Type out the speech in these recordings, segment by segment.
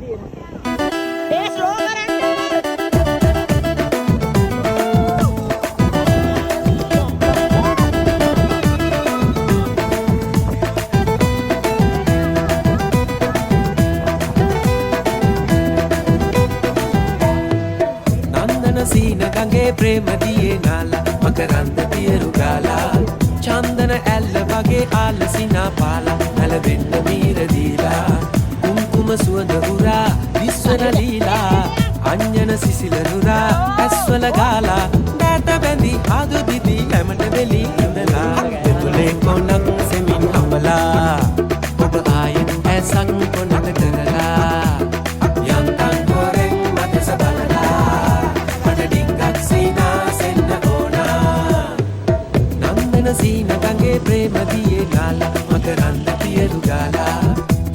ඒ slow කරන්න. සීන ගඟේ ප්‍රේම දියේ නාලා මකරන්ද පියරු ගාලා චන්දන ඇල්ල වගේ ආලසිනා පාලා නැලවෙන්න මීර දීලා කුම්කුම සුවඳ උරා විශ්වන ලීලා අඤ්ඤන සිසිල නුරා ඇස්වල ගාලා දැට බැඳි ආදු දිදි හැමට වෙලී ඉඳලා දෙතුලේ කොනක් සෙමින් අමලා ඔබ ආයෙත් ඇසක් කොනට කරලා සීන ගඟේ ප්‍රේම දියේ නාලා මකරන්ද පියරු ගාලා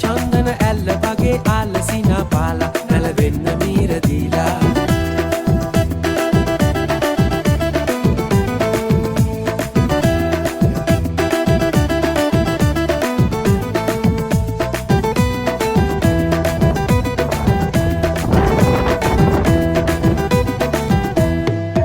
චන්දන ඇල්ල වගේ ආලසිනා පාලා නැලවෙන්න මීර දීලා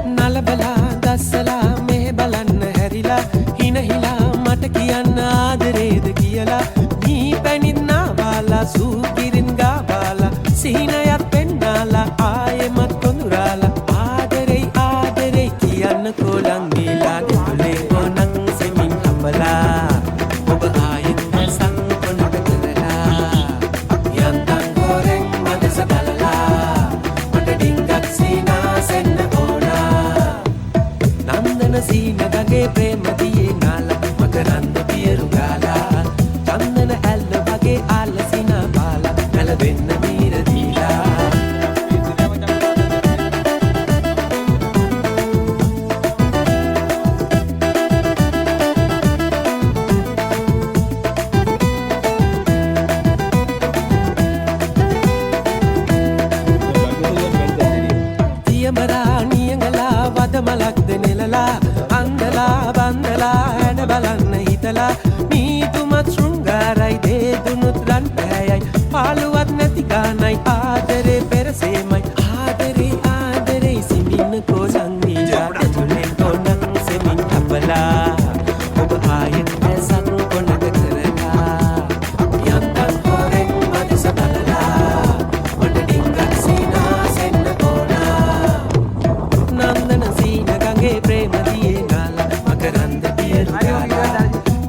නලබලා දස්සලා මෙහෙ බලන්න හැරිලා හිනහිලා මට කියන්න ආදරේද කියලා මී පැනින්නා බාලා සූකිරින් ගාබාලා සිහිනයත් පෙන්නාලා ආයෙමත් කොඳුරාලා ආදරෙයි ආදරෙයි කියන්න කොලන් ගිලා දෙතුලේ කොනක් සෙමින් අපලා ඔබ ආයෙත් ඇසක් කොනට කරලා යන්තම් ගොරෙන් මදස බලලා මට ඩිංගක් සීනා සෙන්න ඕනා නන්දන සීන ගගේ ප්‍රේම දියේ නාලා මකරන්ද පියරු ගාලා චන්දන ඇල්ල වගේ ආලසිනා පාලා නැලවෙන්න මීර දීලා තියමරා නියඟලා වදමලක්ද නෙලලා අන්දලා බන්දලා හැඩ බලන්න හිතලා නීතුමත් ශෘංගාරයි දේදුනුත් රන් පැහැයයි පාළුවත් නැති ගානයි ආදරේ පෙරසේමයි ආදරේ ආදරේ සිමින්න කෝසංගීලා දෙතුලේ කොනක් සෙමින් අපලා ඔබ ආයෙත් ඇසක් කොනට කරලා යන්තම් හොරෙන් මදස බලලා මට ඩිංගක් සීනා සෙන්න ඕනා නන්දන සීන ගඟේ ප්‍රේම දියේ නාලා මකරන්ද පියරු ගාලා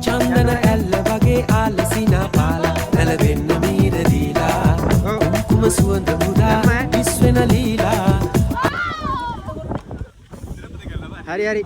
චන්දන ඇල්ල වගේ ආලසිනා පාලා නැලවෙන්න මීර දීලා කුම්කුම සුවඳ මුදා විශ්වෙන ලීලා හරි හරි